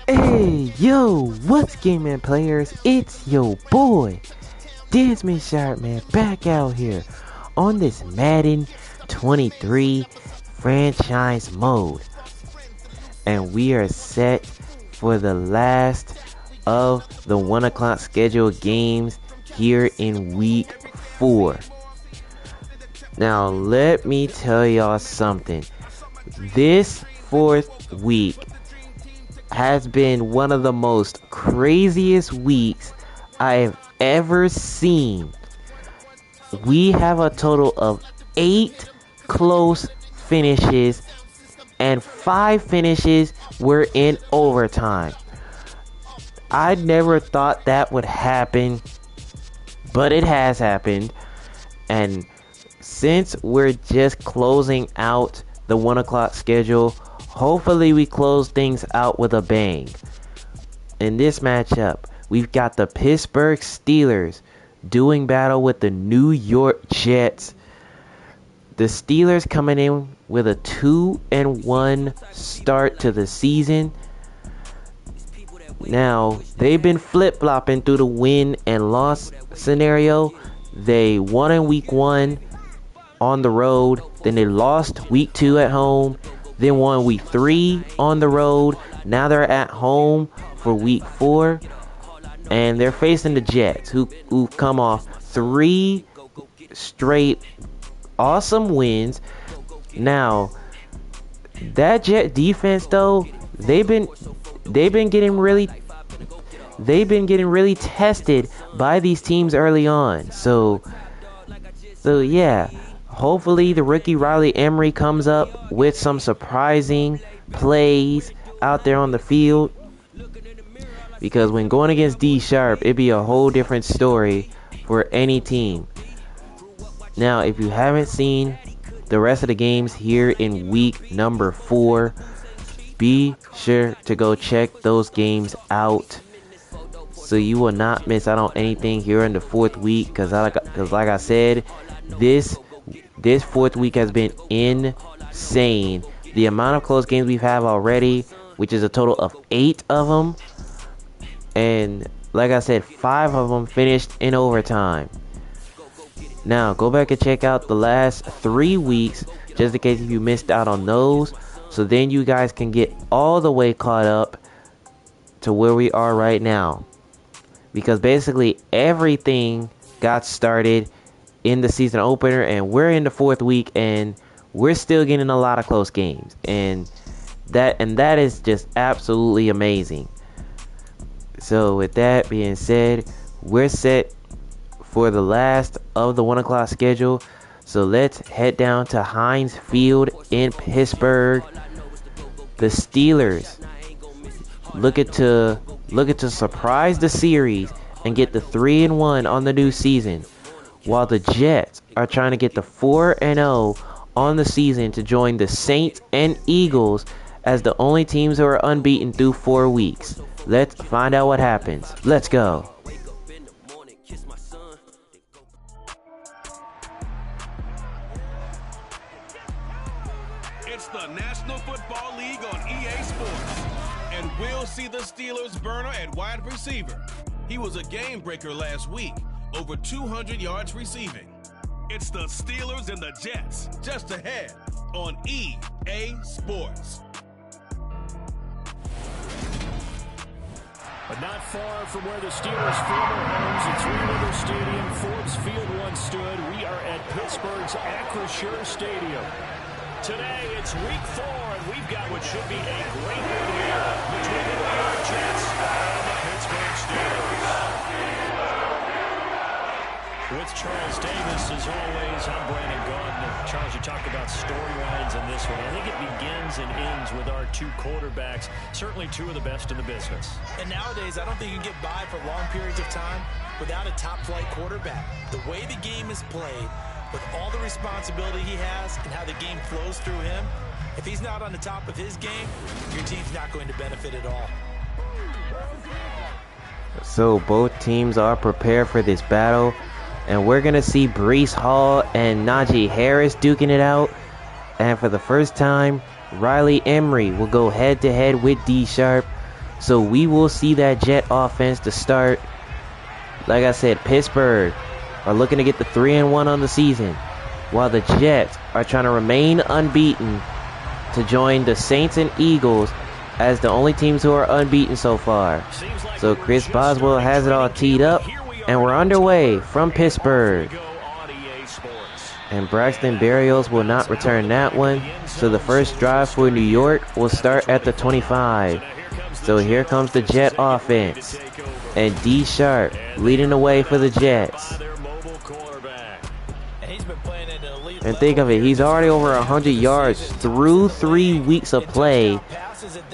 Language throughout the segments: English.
Hey, yo, what's gaming players? It's yo boy, Desmond Sharp, man, back out here on this Madden 23 franchise mode. And we are set for the last of the 1 o'clock scheduled games here in week 4. Now, let me tell y'all something. This 4th week has been one of the most craziest weeks I have ever seen. We have a total of 8 close finishes and 5 finishes were in overtime. I never thought that would happen, but it has happened. And since we're just closing out the 1 o'clock schedule, hopefully we close things out with a bang. In this matchup, we've got the Pittsburgh Steelers doing battle with the New York Jets. The Steelers coming in with a 2-1 start to the season. Now, they've been flip-flopping through the win and loss scenario. They won in week 1 on the road, then they lost week 2 at home, then won week 3 on the road. Now they're at home for week 4, and they're facing the Jets, who've come off 3 straight awesome wins. Now, that Jet defense, though, they've been getting really tested by these teams early on. So yeah. Hopefully the rookie Riley Emery comes up with some surprising plays out there on the field. Because when going against D Sharp, it'd be a whole different story for any team. Now, if you haven't seen the rest of the games here in week number 4, be sure to go check those games out, so you will not miss out on anything here in the 4th week. Because like I said, this 4th week has been insane. The amount of close games we've had already, which is a total of 8 of them. And like I said, 5 of them finished in overtime. Now, go back and check out the last 3 weeks, just in case if you missed out on those. So then you guys can get all the way caught up to where we are right now. Because basically everything got started in the season opener, and we're in the 4th week, and we're still getting a lot of close games, and that is just absolutely amazing. So with that being said, we're set for the last of the 1 o'clock schedule. So let's head down to Heinz Field in Pittsburgh. The Steelers looking to surprise the series and get the 3-1 on the new season, while the Jets are trying to get the 4-0 on the season to join the Saints and Eagles as the only teams who are unbeaten through 4 weeks. Let's find out what happens. Let's go. It's the National Football League on EA Sports, and we'll see the Steelers burner at wide receiver. He was a game breaker last week, over 200 yards receiving. It's the Steelers and the Jets, just ahead on EA Sports. But not far from where the Steelers' former homes at Three River Stadium, Forbes Field once stood, we are at Pittsburgh's Acrisure Stadium. Today, it's week 4, and we've got what should be a great one here between the New York Jets and the Pittsburgh Steelers. With Charles Davis, as always, I'm Brandon Gaudin. Charles, you talk about storylines in this one. I think it begins and ends with our 2 quarterbacks, certainly 2 of the best in the business. And nowadays, I don't think you can get by for long periods of time without a top-flight quarterback. The way the game is played, with all the responsibility he has and how the game flows through him, if he's not on the top of his game, your team's not going to benefit at all. So both teams are prepared for this battle, and we're going to see Breece Hall and Najee Harris duking it out. And for the first time, Riley Emery will go head-to-head with D-Sharp. So we will see that Jet offense to start. Like I said, Pittsburgh are looking to get the 3-1 on the season, while the Jets are trying to remain unbeaten to join the Saints and Eagles as the only teams who are unbeaten so far. So Chris Boswell has it all teed up, and we're underway from Pittsburgh. And Braxton Berrios will not return that one. So the first drive for New York will start at the 25. So here comes the Jet offense. And D-Sharp leading the way for the Jets. And think of it, he's already over 100 yards through 3 weeks of play.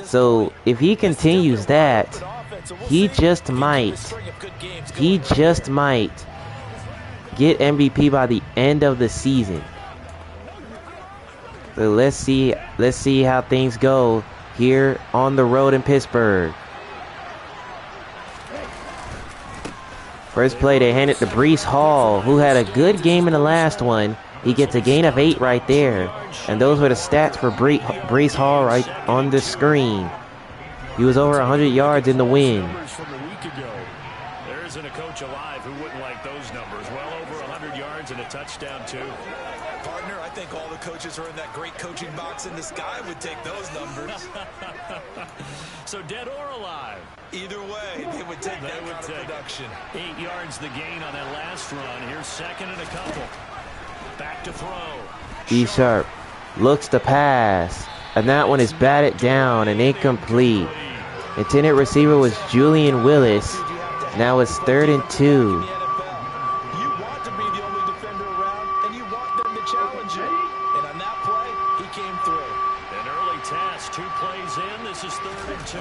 So if he continues that, he just might get MVP by the end of the season. So let's see how things go here on the road in Pittsburgh. First play, they hand it to Breece Hall, who had a good game in the last one. He gets a gain of 8 right there. And those were the stats for Breece Hall right on the screen. He was over 100 yards in the win. There isn't a coach alive who wouldn't like those numbers. Well over 100 yards and a touchdown, too. Partner, I think all the coaches are in that great coaching box in the sky would take those numbers. So dead or alive? Either way, they would take that kind of production. 8 yards the gain on that last run. Here's second and a couple. Back to throw. D-Sharp looks to pass, and that one is batted down and incomplete. Intended receiver was Julian Willis. Now it's 3rd and 2. You want to be the only defender around, and you want them to challenge you. And on that play, he came through. An early test, 2 plays in. This is 3rd and 2.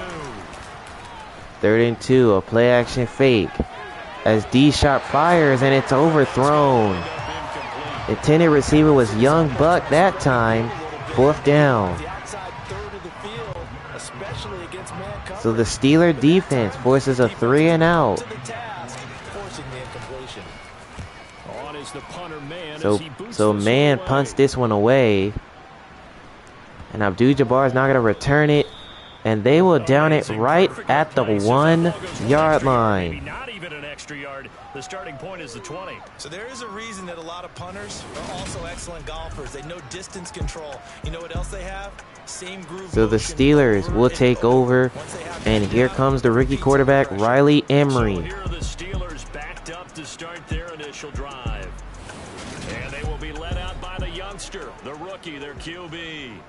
3rd and 2, a play action fake. As D-Sharp fires, and it's overthrown. Intended receiver was Young Buck that time. 4th down. So the Steeler defense forces a 3 and out. So Man punts this one away. And Abdul-Jabbar is not going to return it. And they will down it right at the 1-yard line. Not even an extra yard. The starting point is the 20. So there is a reason that a lot of punters are also excellent golfers. They know distance control. You know what else they have? Same groove. So the Steelers will take over. And here comes the rookie quarterback, Riley Emery. So here are the Steelers backed up to start their initial drive. And they will be led out by the youngster, the rookie, their QB.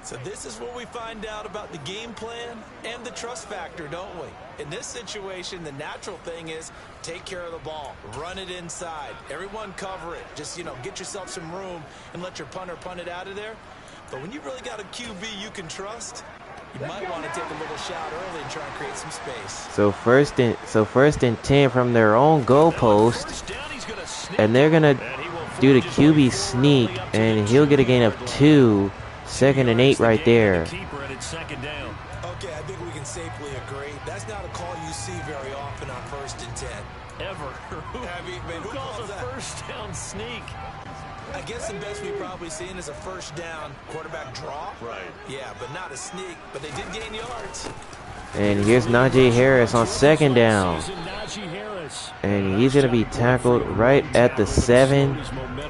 So this is where we find out about the game plan and the trust factor, don't we? In this situation, the natural thing is take care of the ball, run it inside, everyone cover it. Just, get yourself some room and let your punter punt it out of there. But when you really got a QB you can trust, you might want to take a little shot early and try and create some space. So first and 10 from their own goalpost, and they're gonna do the QB sneak, and he'll get a gain of 2. 2nd and 8 right there. Okay, I think we can safely agree. That's not a call you see very often on 1st and 10. Ever. Who calls a first down sneak? I guess the best we've probably seen is a first down quarterback draw. Right. Yeah, but not a sneak. But they did gain yards. And here's Najee Harris on 2nd down. And he's going to be tackled right at the 7.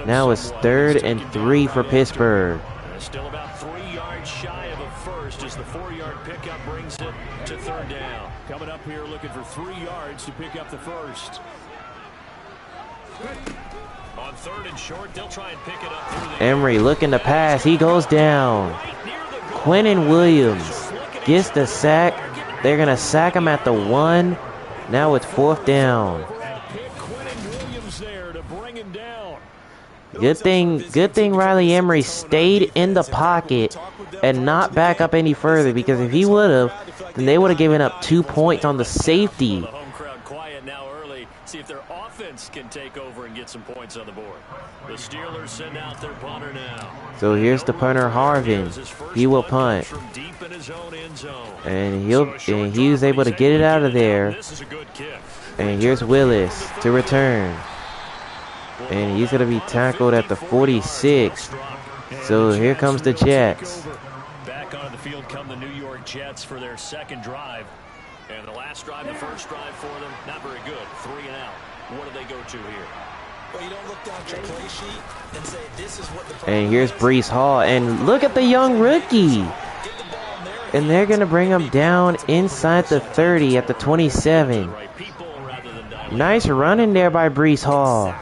Now it's 3rd and 3 for Pittsburgh. Still about 3 yards shy of a first as the 4-yard pickup brings it to 3rd down. Coming up here looking for 3 yards to pick up the first. On 3rd and short, they'll try and pick it up through the Emery looking to pass. He goes down. Quinnen Williams gets the sack. They're going to sack him at the 1. Now it's 4th down. Good thing Riley Emery stayed in the pocket and not back up any further, because if he would have, then they would have given up 2 points on the safety. The home crowd quiet now early. See if their offense can take over and get some points on the board. The Steelers send out their punter now. So here's the punter, Harvin. He will punt. And he was able to get it out of there. And here's Willis to return. And he's going to be tackled at the 46. So here comes the Jets. Back from the New York Jets for their second drive. And the last drive, the first drive for them, not very good. 3 and out. What do they go to here? Well, you don't look down at your play sheet and say, this is what the... And here's Breece Hall. And look at the young rookie. And they're going to bring him down inside the 30 at the 27. Nice running there by Breece Hall.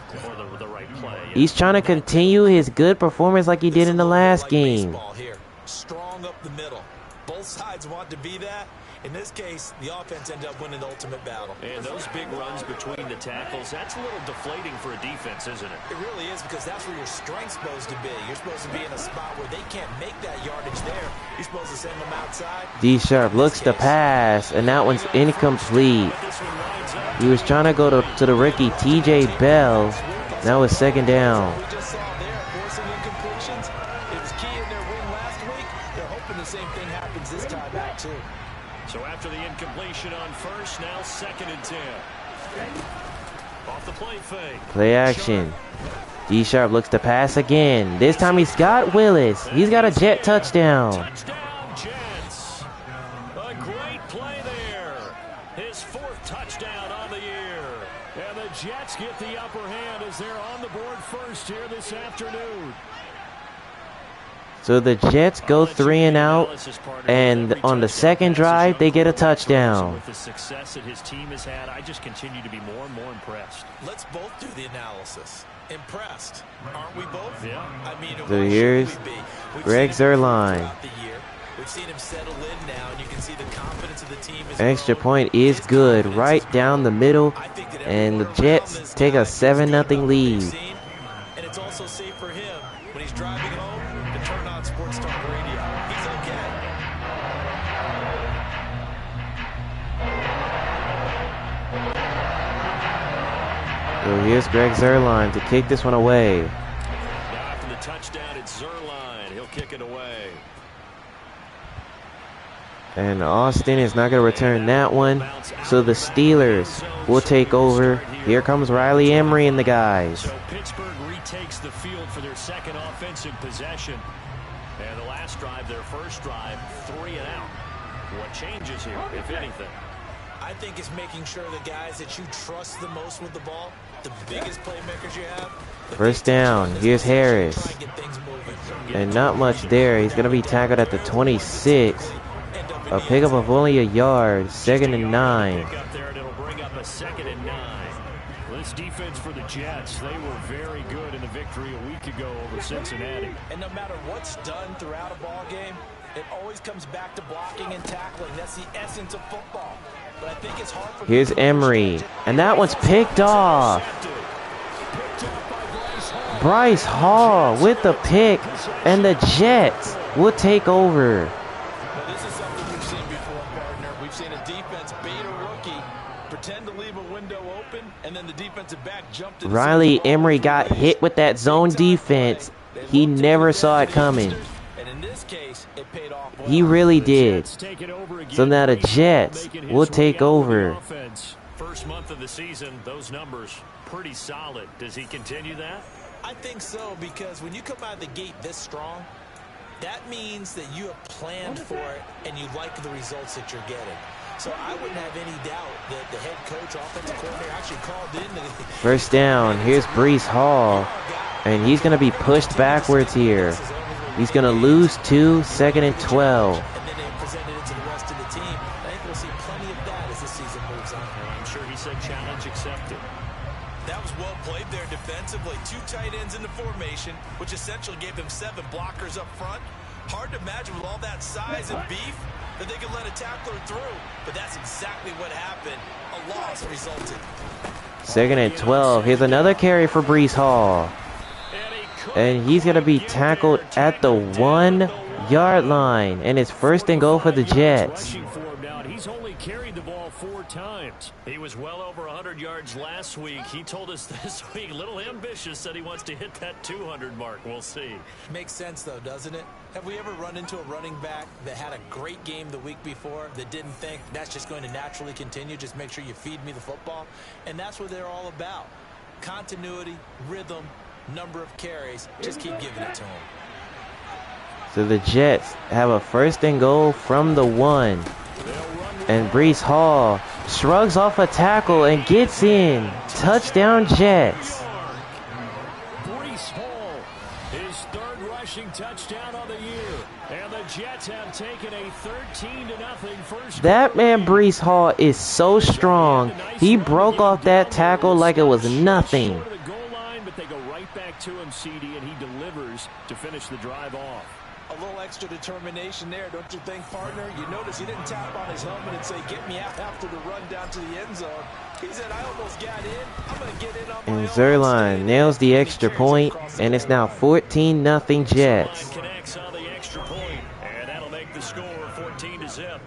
He's trying to continue his good performance like he did in the last game. Strong up the middle. Both sides want to be that. In this case, the offense ended up winning the ultimate battle. And those big runs between the tackles, that's a little deflating for a defense, isn't it? It really is, because that's where your strength's supposed to be. You're supposed to be in a spot where they can't make that yardage there. You're supposed to send them outside. D-Sharp looks to pass, and that one's incomplete. He was trying to go to the rookie T.J. Bell. Now it's second down. We just saw there, forcing incompletions. It was key in their win last week. They're hoping the same thing happens this time out, too. So after the incompletion on first, now 2nd and 10. Off the play fake. Play action. D-Sharp looks to pass again. This time he's got Willis. He's got a Jet touchdown. Touchdown, Jets. A great play there. His 4th touchdown on the year. And the Jets get the upper hand as they're on the board first here this afternoon. So the Jets go 3 and out, and on the second drive, they get a touchdown. With the success that his team has had, I just continue to be more and more impressed. Let's both do the analysis. Impressed, aren't we both? Yeah. I mean, So here's Greg Zuerlein. We've seen him settle in now, and you can see the confidence of the team. Extra point is good, right down the middle, and the Jets take a 7-0 lead. And it's also safe for him when he's driving home to turn on Sports Talk Radio. He's okay. So here's Greg Zuerlein to kick this one away. Now after the touchdown, it's Zuerlein. He'll kick it away. And Austin is not going to return that one. So the Steelers will take over. Here comes Riley Emery and the guys. So Pittsburgh retakes the field for their second offensive possession. And the last drive, their first drive, 3 and out. What changes here, if anything? I think it's making sure the guys that you trust the most with the ball, the biggest playmakers you have. First down. Here's Harris. And not much there. He's going to be tackled at the 26. A pickup of only a yard. 2nd and 9. It'll bring up a 2nd and 9. This defense for the Jets, they were very good in the victory a week ago over Cincinnati. And no matter what's done throughout a ball game, it always comes back to blocking and tackling. That's the essence of football. But I think it's hard for Here's Emery. And that one's picked off. Bryce Hall with the pick. And the Jets will take over. Well, this is something we've seen before, partner. We've seen a defense bait a rookie, pretend to leave a window open, and then the defensive back jumped to the Riley Emery got hit with that zone defense. He never saw it coming. And in this case, it paid off well. He really did. So now the Jets will take over. First month of the season, those numbers pretty solid. Does he continue that? I think so, because when you come out of the gate this strong, that means that you have planned for it and you like the results that you're getting. So I wouldn't have any doubt that the head coach, offensive coordinator, actually called in. First down. Here's Breece Hall. And he's going to be pushed backwards here. He's going to lose 2, 2nd and 12. And then they presented it to the rest of the team. I think we'll see plenty of that as the season moves on. I'm sure he said challenge accepted. That was well played there defensively. 2 tight ends in the formation, which essentially gave them 7 blockers up front. Hard to imagine with all that size and beef that they could let a tackler through. But that's exactly what happened. A loss resulted. 2nd and 12. Here's another carry for Breece Hall. And he's going to be tackled at the 1-yard line. And it's 1st and goal for the Jets. He's only carried the ball 4 times. He was well over 100 yards last week. He told us this week, a little ambitious, said he wants to hit that 200 mark. We'll see. Makes sense, though, doesn't it? Have we ever run into a running back that had a great game the week before that didn't think that's just going to naturally continue? Just make sure you feed me the football. And that's what they're all about. Continuity, rhythm, number of carries. Just keep giving it to them. So the Jets have a 1st and goal from the 1. And Breece Hall shrugs off a tackle and gets in. Touchdown Jets. Breece Hall, his 3rd rushing touchdown of the year. And the Jets have taken a 13-0 first. That man Breece Hall is so strong. He broke off that tackle like it was nothing. But they go right back to him, CD, and he delivers to finish the drive off. A little extra determination there, don't you think, partner? You notice he didn't tap on his helmet and say, "Get me out," after the run down to the end zone. He said, "I almost got in. I'm going to get in on my own." And Zerline nails the extra point, and it's now 14-0 Jets. Connects on the extra point, and that'll make the score 14-0.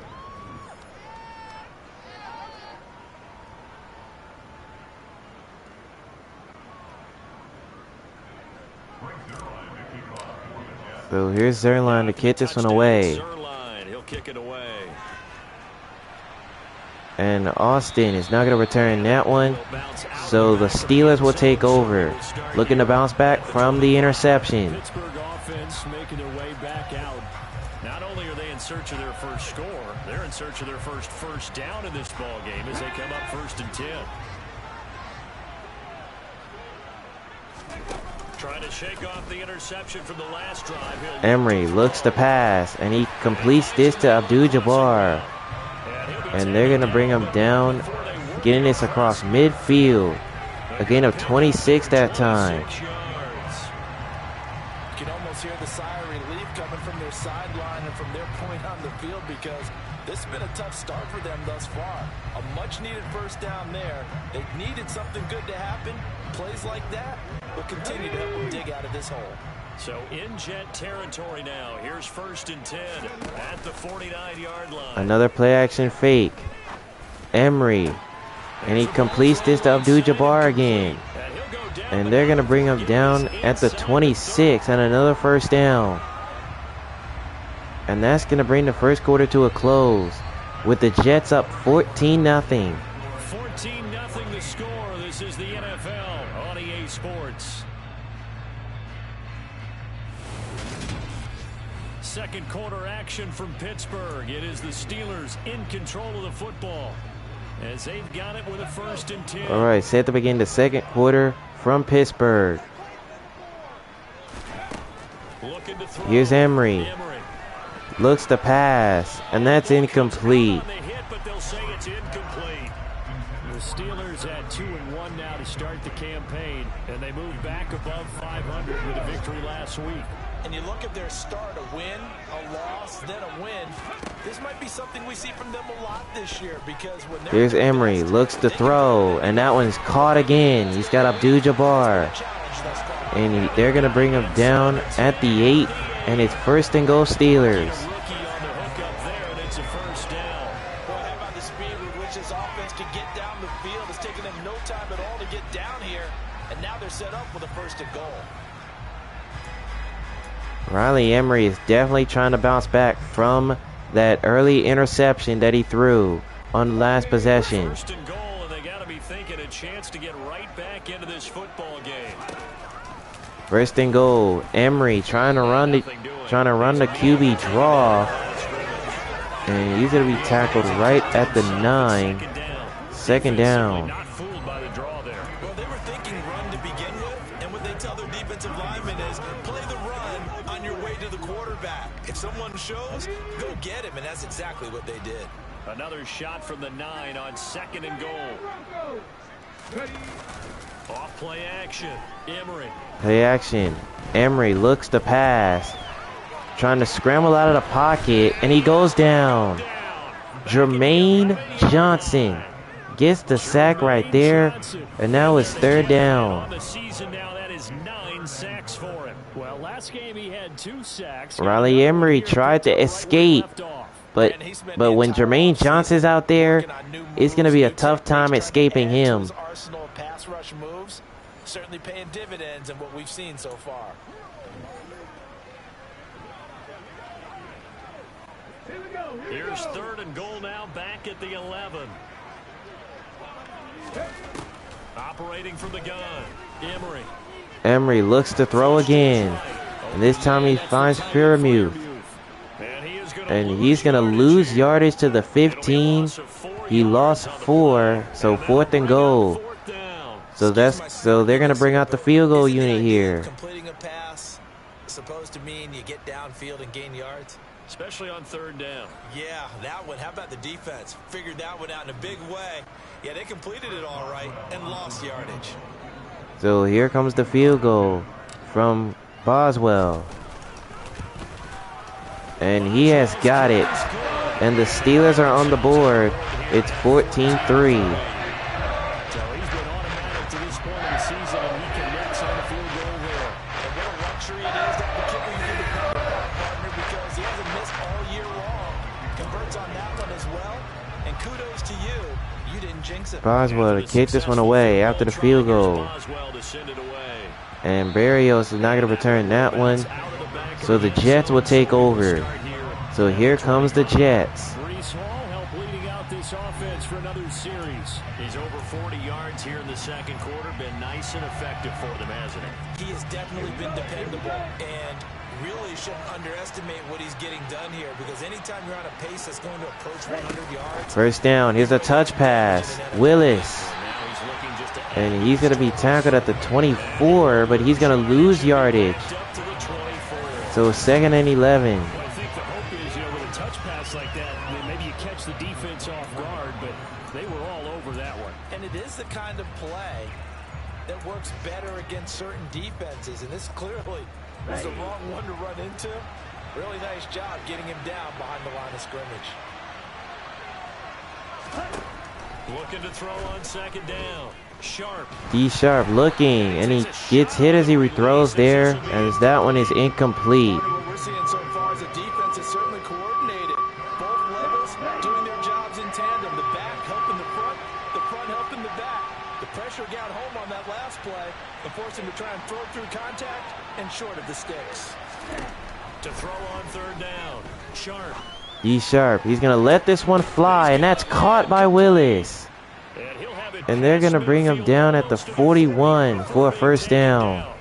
So here's Zerline to kick this one away. He'll kick it away. And Austin is not going to return that one. So the Steelers will take over. Looking to bounce back from the interception. Pittsburgh offense making their way back out. Not only are they in search of their first score, they're in search of their first down in this ball game as they come up 1st and 10. Trying to shake off the interception from the last drive. Emery looks to pass, and he completes this to Abdul-Jabbar. And they're going to bring him down, getting this across midfield. A gain of 26 that time. You can almost hear the sigh of relief coming from their sideline and from their point on the field, because this has been a tough start for them thus far. A much-needed 1st down there. They needed something good to happen. Plays like that will continue to help them dig out of this hole. So in Jet territory now. Here's 1st and 10 at the 49-yard line. Another play-action fake. Emery. And he completes this to Abdul-Jabbar again. And they're going to bring him down at the 26 and another 1st down. And that's going to bring the 1st quarter to a close with the Jets up 14-0. 14-0 the score. This is the NFL on EA Sports. 2nd quarter action from Pittsburgh. It is the Steelers in control of the football as they've got it with a 1st and 10. All right, set to begin the 2nd quarter from Pittsburgh. Here's Emery. Looks to pass, and that's incomplete. The Steelers at 2-1 now to start the campaign, and they move back above 500 with a victory last week. And you look at their start, a win, a loss, then a win. This might be something we see from them a lot this year, because when they're Here's Emery, looks to throw, and that one's caught again. He's got Abdul-Jabbar. And they're going to bring him down at the 8, and it's 1st and goal Steelers. Riley Emery is definitely trying to bounce back from that early interception that he threw on the last possession. 1st and goal, and they got to be thinking a chance to get right back into this football game. 1st and goal. Emery trying to run the QB draw, and he's going to be tackled right at the 9. 2nd down. Not fooled by the draw there. Well, they were thinking run to begin with, and what they tell their defensive linemen is play the run on your way to the quarterback. If someone shows, go get him, and that's exactly what they did. Another shot from the 9 on 2nd and goal. Off play action. Emery. Play action. Emery looks to pass. Trying to scramble out of the pocket, and he goes down. Jermaine Johnson gets the sack right there, and now it's 3rd down. On the season now, that is 9 sacks for him. Well, last game he had 2 sacks. Riley Emery tried to escape, but when Jermaine Johnson's out there, it's going to be a tough time escaping him. Arsenal of pass rush moves certainly paying dividends in what we've seen so far. Here's 3rd and goal now, back at the 11. Operating from the gun, Emery. Emery looks to throw again, And this time he finds Firamuth. And he's going to lose yardage to the 15. He lost 4, so 4th and goal. So they're going to bring out the field goal unit here. Completing a pass supposed to mean you get downfield and gain yards. Especially on 3rd down. Yeah, that one. How about the defense? Figured that one out in a big way. Yeah, they completed it all right and lost yardage. So here comes the field goal from Boswell. And he has got it. And the Steelers are on the board. It's 14-3. Boswell to kick this one away after the field goal. And Barrios is not going to return that one. So the Jets will take over. So here comes the Jets. This offense for another series. He's over 40 yards here in the 2nd quarter. Been nice and effective for them, hasn't he? He has definitely been dependable and really shouldn't underestimate what he's getting done here, because anytime you're on a pace that's going to approach 100 yards. First down. Here's a touch pass. Willis. And he's going to be tackled at the 24, but he's going to lose yardage. So 2nd and 11. I think the hope is, with a touch pass like that, maybe you catch the defense off guard, but they were all over that one. And it is the kind of play that works better against certain defenses, and this clearly was the wrong one to run into. Really nice job getting him down behind the line of scrimmage. Looking to throw on 2nd down. Sharp. D Sharp looking, and he gets hit as he throws there, as that one is incomplete. What we're seeing so far is a defense is certainly coordinated. Both levels doing their jobs in tandem. The back helping the front helping the back. The pressure got home on that last play and forced him to try and throw through contact and short of the sticks. To throw on 3rd down. Sharp. D Sharp, he's going to let this one fly, and that's caught by Willis. And they're going to bring him down at the 41 for a 1st down.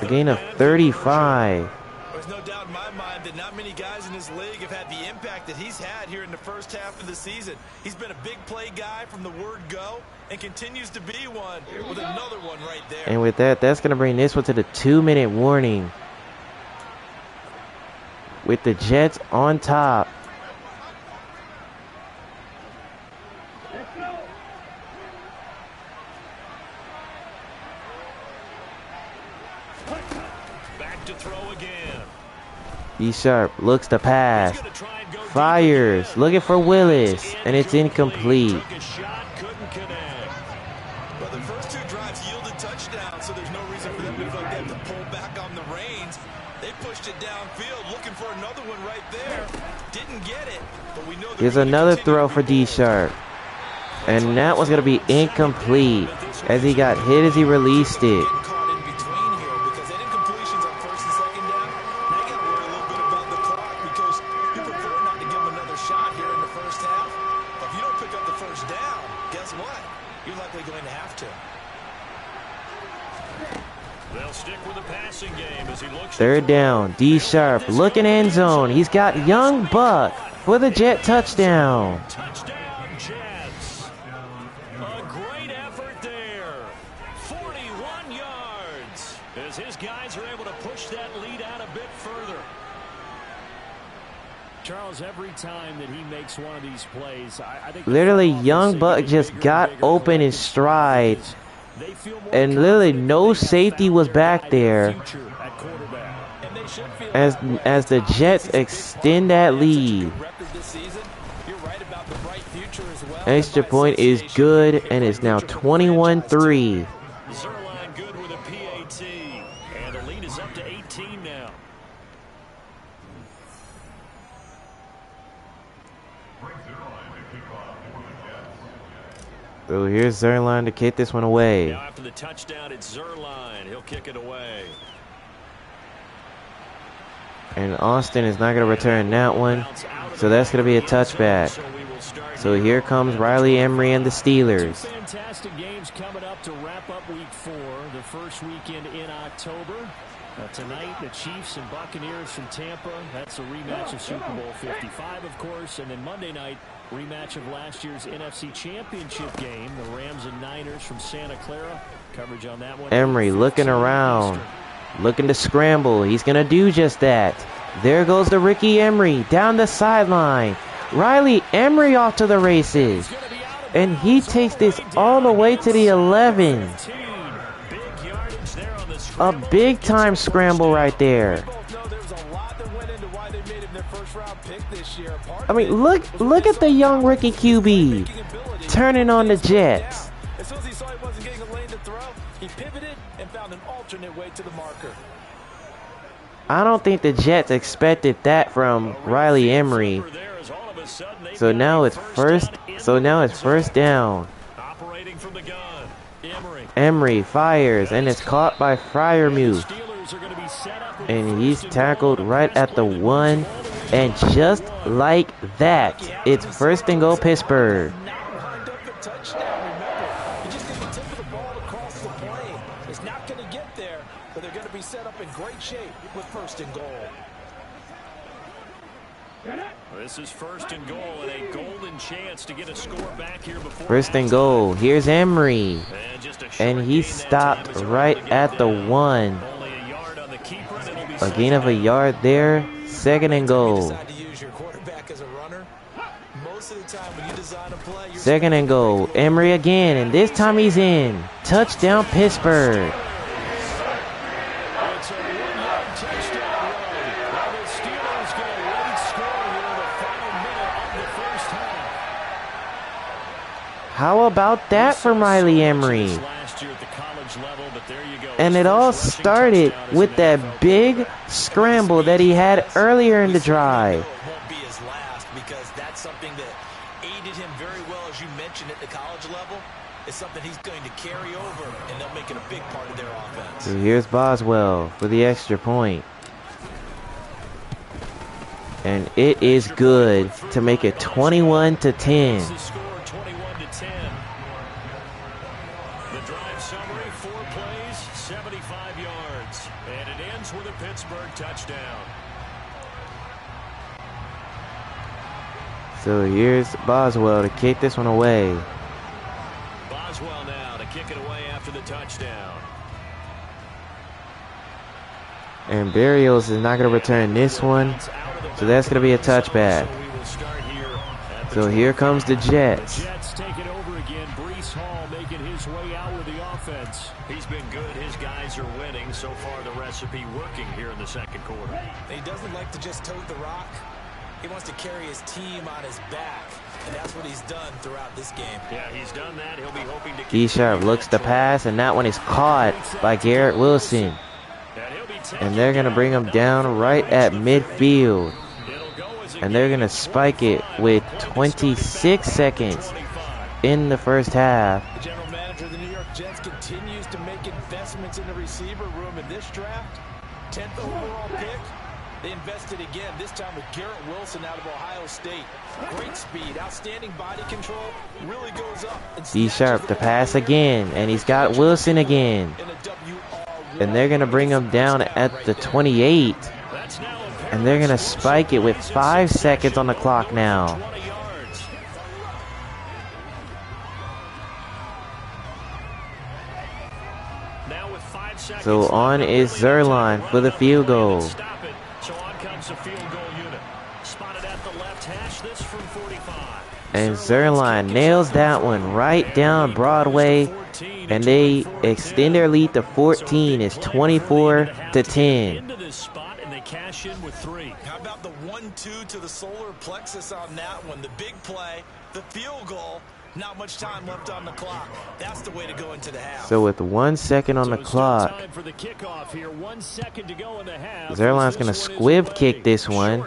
A gain of 35. There's no doubt in my mind that not many guys in this league have had the impact that he's had here in the first half of the season. He's been a big play guy from the word go and continues to be one with another one right there. And with that, that's going to bring this one to the 2-minute warning. With the Jets on top. Back to throw again. D Sharp looks to pass. Fires. Looking for Willis. And it's incomplete. Took a shot, couldn't connect. Well, the first 2 drives yielded touchdowns, so there's no reason for them to feel like they have to pull back on the reins. They pushed it downfield, looking for another one right there. Didn't get it, but we know here's another throw for D Sharp. And that was going to be incomplete as he got hit as he released it. caught in between here because that incompletion's on 1st and 2nd down. Now you got to worry a little bit about the clock because you prefer not to give him another shot here in the first half. But if you don't pick up the 1st down, guess what? You're likely going to have to. They'll stick with the passing game as he looks. 3rd down. D Sharp looking end zone. He's got Young Buck for the Jet touchdown. Touchdown, Jets. A great effort there. 41 yards as his guys are able to push that lead out a bit further. Charles, every time that he makes one of these plays, I think Literally, Young Buck just got open in stride. And literally no safety was back there as the Jets extend that lead. Extra point is good, and it's now 21-3. Zerline good with a PAT, and the lead is up to 18 now. So here's Zerline to kick this one away. Now after the touchdown, it's Zerline. He'll kick it away. And Austin is not going to return that one. So that's going to be a touchback. So here comes Riley Emery and the Steelers. Fantastic games coming up to wrap up week 4, the first weekend in October. Tonight, the Chiefs and Buccaneers from Tampa. That's a rematch of Super Bowl 55, of course. And then Monday night, rematch of last year's NFC Championship game. The Rams and Niners from Santa Clara. Coverage on that one. Emery looking around, looking to scramble. He's going to do just that. There goes the Ricky Emery down the sideline. Riley Emery off to the races. And he takes this all the way to the 11. A big time scramble right there. I mean, look at the young rookie QB turning on the Jets. As soon as he saw he wasn't getting a lane to throw, he pivoted and found an alternate way to the marker. I don't think the Jets expected that from Riley Emery. So now it's first down. Operating from the gun. Emery fires and it's caught by Freiermuth. And he's tackled right at the 1. And just like that, it's first and goal Pittsburgh. It's not going to get there, but they're going to be set up in great shape with first and goal. This is first and goal and a golden chance to get a score back here before. First and goal. Here's Emery. And he stopped right at the 1. A gain of a yard there. Second and goal. Second and goal. Emery again, and this time he's in. Touchdown Pittsburgh. How about that from Riley Emery? And it all started with that big scramble that he had earlier in the drive. Won't be his last because that's something that aided him very well, as you mentioned, at the college level. It's something he's going to carry over, and they'll make it a big part of their offense. So here's Boswell for the extra point. And it is good to make it 21-10. Touchdown. So here's Boswell to kick this one away. Boswell now to kick it away after the touchdown. And Berrios is not going to return this one. So that's going to be a touchback. So here comes the Jets. The Jets take it over again. Breece Hall making his way out with the offense. He's been good. His guys are winning. So far, the recipe working here in the second quarter. He doesn't like to just tote the rock. He wants to carry his team on his back. And that's what he's done throughout this game. Yeah, he's done that. He'll be hoping to D Sharp looks to pass, and that one is caught by Garrett Wilson. And they're going to bring him down right at midfield. And they're going to spike it with 26 seconds in the first half. The general manager of the New York Jets continues to make investments in the receiver room in this draft. 10th overall pick. They invested again, this time with Garrett Wilson out of Ohio State. Great speed, outstanding body control, really goes up. D Sharp to pass again, and he's got Wilson again. And they're going to bring him down at the 28. And they're going to spike it with 5 seconds on the clock now. So on is Zerline for the field goal. So on comes the field goal unit. Spotted at the left hash, this from 45. And Zerline nails that one right down Broadway. And they extend their lead to 14. It's 24-10. Into this spot and they cash in with 3. How about the 1-2 to the solar plexus on that one? The big play, the field goal. Not much time left on the clock. That's the way to go into the half. So with 1 second on the clock, Zerline's going to squib kick this one.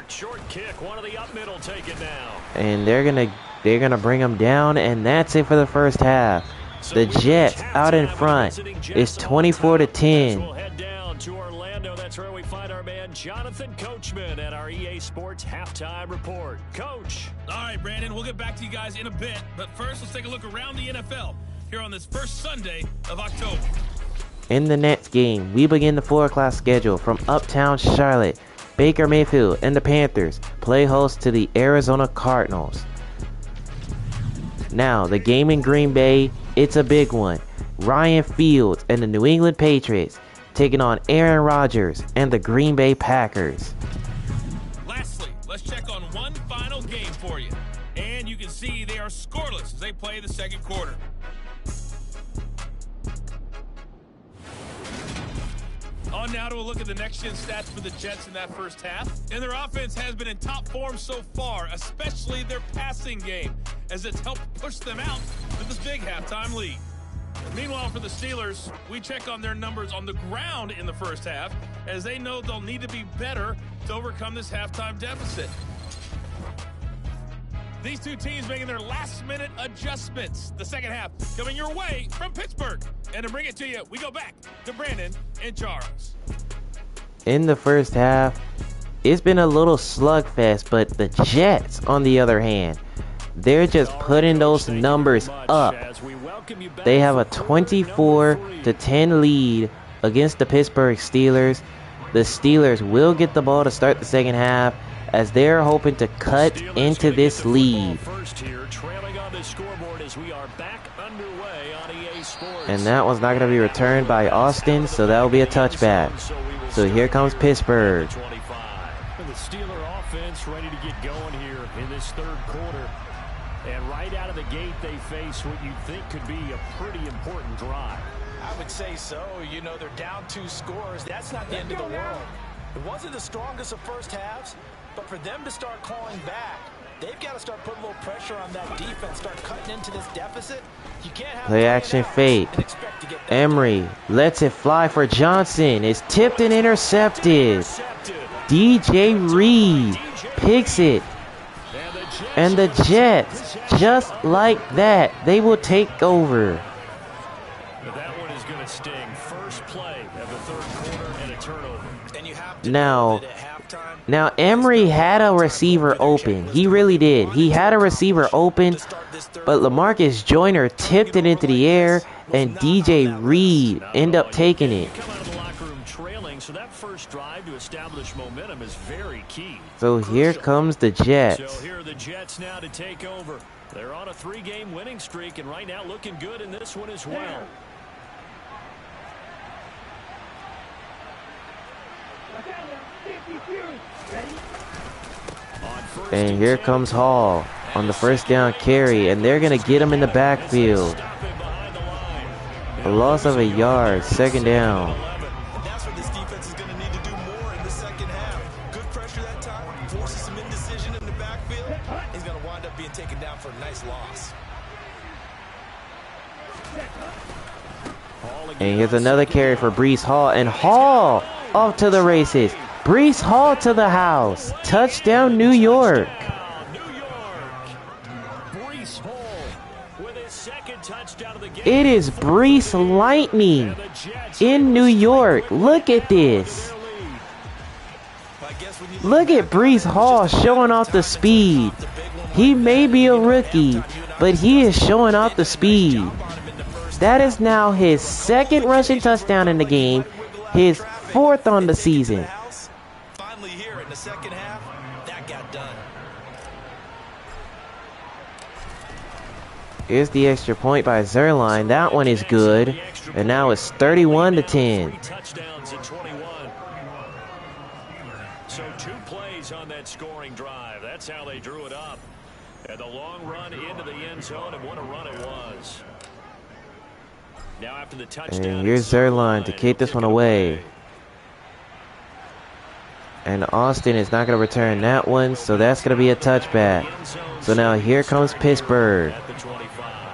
And they're going to bring him down, and that's it for the first half. The Jets out in front. It's 24-10. We'll head down to Orlando. That's where we find our man Jonathan Coachman at our EA Sports Halftime Report. Coach. All right, Brandon, we'll get back to you guys in a bit. But first, let's take a look around the NFL here on this first Sunday of October. In the next game, we begin the 4 o'clock schedule from Uptown Charlotte. Baker Mayfield and the Panthers play host to the Arizona Cardinals. Now, the game in Green Bay, it's a big one. Ryan Fields and the New England Patriots taking on Aaron Rodgers and the Green Bay Packers. Lastly, let's check on one final game for you. And you can see they are scoreless as they play the second quarter. On now to a look at the next-gen stats for the Jets in that first half. And their offense has been in top form so far, especially their passing game, as it's helped push them out to this big halftime lead. Meanwhile, for the Steelers, we check on their numbers on the ground in the first half, as they know they'll need to be better to overcome this halftime deficit. These two teams making their last-minute adjustments. The second half coming your way from Pittsburgh. And to bring it to you, we go back to Brandon and Charles. In the first half, it's been a little slugfest, but the Jets, on the other hand, they're just putting those numbers up. They have a 24-10 lead against the Pittsburgh Steelers. The Steelers will get the ball to start the second half, as they're hoping to cut into this lead. And that one's not going to be returned by Austin, so that will be a touchback. So here comes Pittsburgh. The Steeler offense ready to get going here in this third quarter. And right out of the gate, they face what you'd think could be a pretty important drive. I would say so. You know, they're down 2 scores. That's not the end of the world. It wasn't the strongest of first halves, but for them to start clawing back, they've got to start putting a little pressure on that defense, start cutting into this deficit. You can't have play action fake. Emery lets it fly for Johnson. It's tipped and intercepted. DJ Reed picks it. And the Jets, just like that, they will take over. That one is going to sting. First play of the third quarter and a turnover. And you have to Now Emery had a receiver open. He really did. He had a receiver open, but LaMarcus Joyner tipped it into the air, and DJ Reed ended up taking it. So that first drive to establish momentum is very key. So here comes the Jets. So here are the Jets now to take over. They're on a 3-game winning streak, and right now looking good in this one as well. And here comes Hall on the first down carry, and they're going to get him in the backfield. A loss of a yard, second down. And here's another carry for Breece Hall, and Hall off to the races. Breece Hall to the house. Touchdown, New York. It is Breece Lightning in New York. Look at this. Look at Breece Hall showing off the speed. He may be a rookie, but he is showing off the speed. That is now his second rushing touchdown in the game, his 4th on the season. Finally here in the second half, that got done. Here's the extra point by Zerline. That one is good. And now it's 31-10. Touchdowns at 21. So 2 plays on that scoring drive. That's how they drew it up. And the long run into the end zone, and what a run it was. Now after the touchdown, and here's Zerline to kick this one away. And Austin is not going to return that one, so that's going to be a touchback. So now here comes Pittsburgh.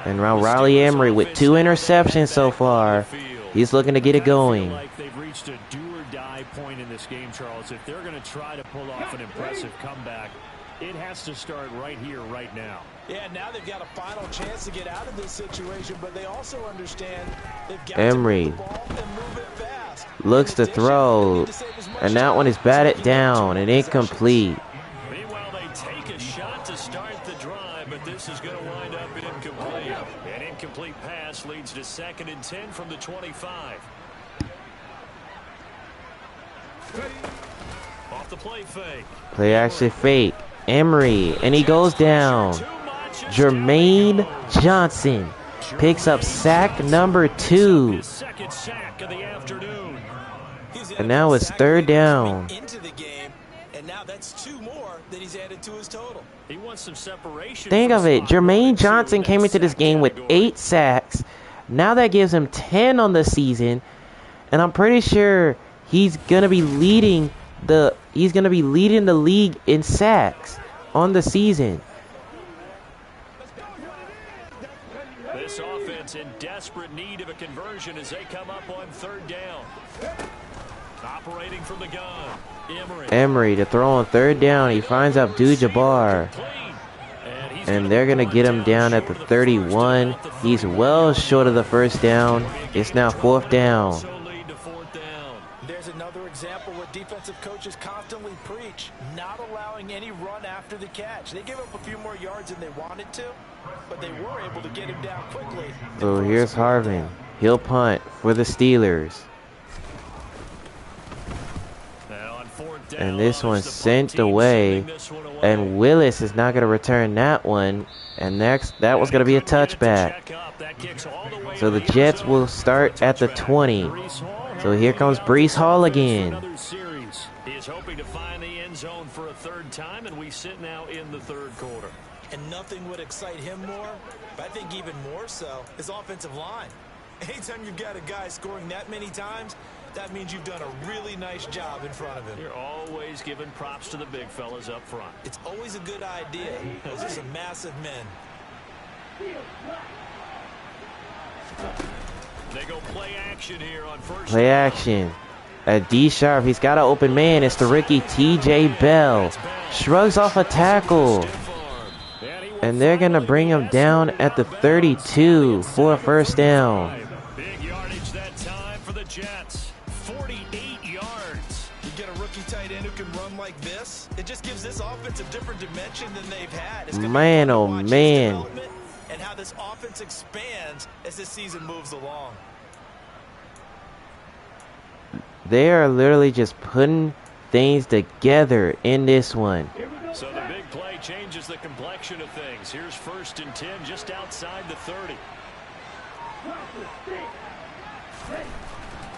And now Riley Emery with 2 interceptions so far. He's looking to get it going. They've reached a do-or-die point in this game, Charles. If they're going to try to pull off an impressive comeback, it has to start right here, right now. Yeah, now they've got a final chance to get out of this situation, but they also understand they've got Emery to move the ball and move it fast. looks to throw, and that one is batted down and incomplete. Meanwhile, they take a shot to start the drive, but this is going to wind up incomplete. An incomplete pass leads to 2nd and 10 from the 25. Off the play fake. Play action fake. Emery, and he goes down. Jermaine Johnson picks up sack number 2. Second sack of the afternoon. And now it's 3rd down. Into the game, and now that's 2 more that he's added to his total. He wants some separation. Think of it. Jermaine Johnson came into this game with 8 sacks. Now that gives him 10 on the season. And I'm pretty sure he's gonna be leading the league in sacks on the season. This offense in desperate need of a conversion as they come up on 3rd down. Operating from the gun, Emery to throw on 3rd down. He finds Abdul-Jabbar. And they're going to get him down at the 31. He's well short of the 1st down. It's now 4th down. There's another example where defensive coaches constantly preach, not allowing any run after the catch. They gave up a few more yards than they wanted to, but they were able to get him down quickly. So here's Harvin. He'll punt for the Steelers. And this one's sent away. And Willis is not going to return that one. And next, that was going to be a touchback. So the Jets will start at the 20. So here comes Breece Hall again. He is hoping to find the end zone for a 3rd time, and we sit now in the 3rd quarter. And nothing would excite him more, but I think even more so, his offensive line. Anytime you've got a guy scoring that many times, that means you've done a really nice job in front of him. You're always giving props to the big fellas up front. It's always a good idea. Those are some massive men. They go play action here on 1st. Play action. At D-Sharp, he's got an open man. It's the rookie T.J. Bell. Shrugs off a tackle. And they're going to bring him down at the 32 for a 1st down. Big yardage that time for the Jets. 48 yards. You get a rookie tight end who can run like this, it just gives this offense a different dimension than they've had. It's man, oh man. And how this offense expands as this season moves along. They are literally just putting things together in this one. So the big play changes the complexion of things. Here's 1st and 10 just outside the 30.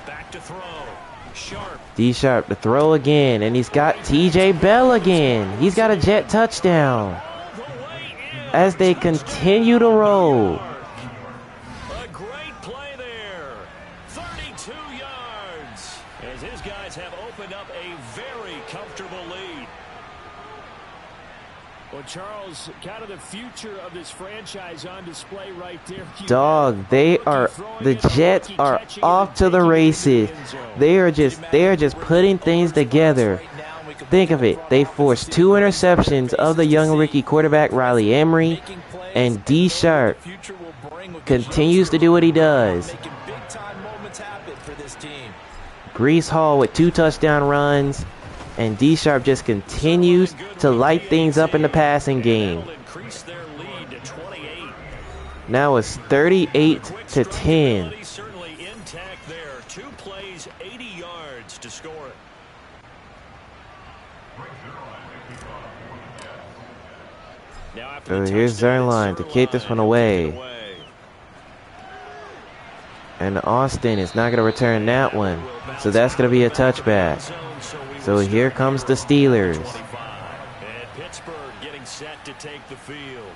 Back to throw. Sharp. D-Sharp to throw again. And he's got T.J. Bell again. He's got a Jet touchdown. As they continue to roll. A great play there. 32 yards. As his guys have opened up a very comfortable lead. Well, Charles, kind of the future of this franchise on display right there. Dog, the Jets are off to the races. They are just putting things together. Think of it. They forced 2 interceptions of the young rookie quarterback Riley Emery, and D-Sharp continues to do what he does. Breece Hall with 2 touchdown runs, and D-Sharp just continues to light things up in the passing game. Now it's 38-10. Certainly intact there. 2 plays, 80 yards to score it. So here's Zerline to kick this one away. And Austin is not going to return that one. So that's going to be a touchback. So here comes the Steelers. And Pittsburgh getting set to take the field.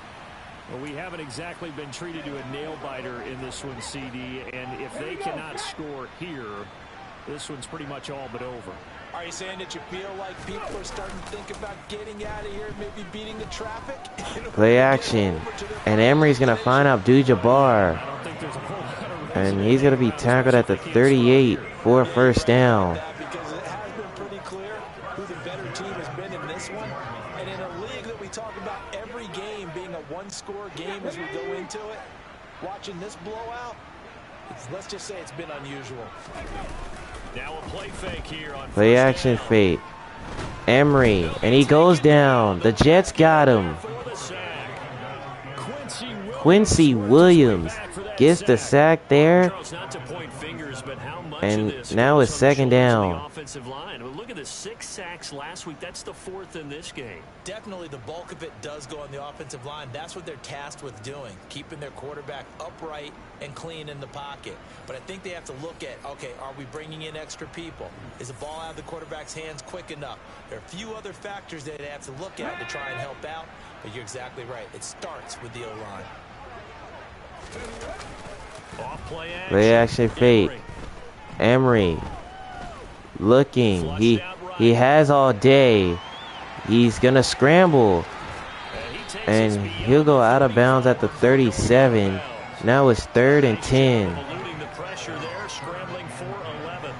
Well, we haven't exactly been treated to a nail-biter in this one, CD. And if they cannot score here, this one's pretty much all but over. Are you saying that you feel like people are starting to think about getting out of here, maybe beating the traffic? Play action. And Emery's going to find Abdul-Jabbar. And he's going to be tackled at the 38 for a 1st down. Because it has been pretty clear who the better team has been in this one. And in a league that we talk about every game being a 1-score game as we go into it, watching this blowout, let's just say it's been unusual. Now a play fake here on Play first action down. fake. Emery, and he goes down. The Jets got him. For the sack. Quincy Williams gets the sack there, Charles, not to point fingers, but how much and of this now goes it's on the second shoulders of the down. offensive line. Well, look at the 6 sacks last week. That's the 4th in this game. Definitely the bulk of it does go on the offensive line. That's what they're tasked with doing, keeping their quarterback upright and clean in the pocket. But I think they have to look at, okay, are we bringing in extra people? Is the ball out of the quarterback's hands quick enough? There are a few other factors that they have to look at to try and help out, but you're exactly right. It starts with the O-line. Off Play action fake. Emery looking. He has all day. He's gonna scramble, and he'll go out of bounds at the 37. Now it's 3rd and 10. Eluding the pressure there, scrambling for 11.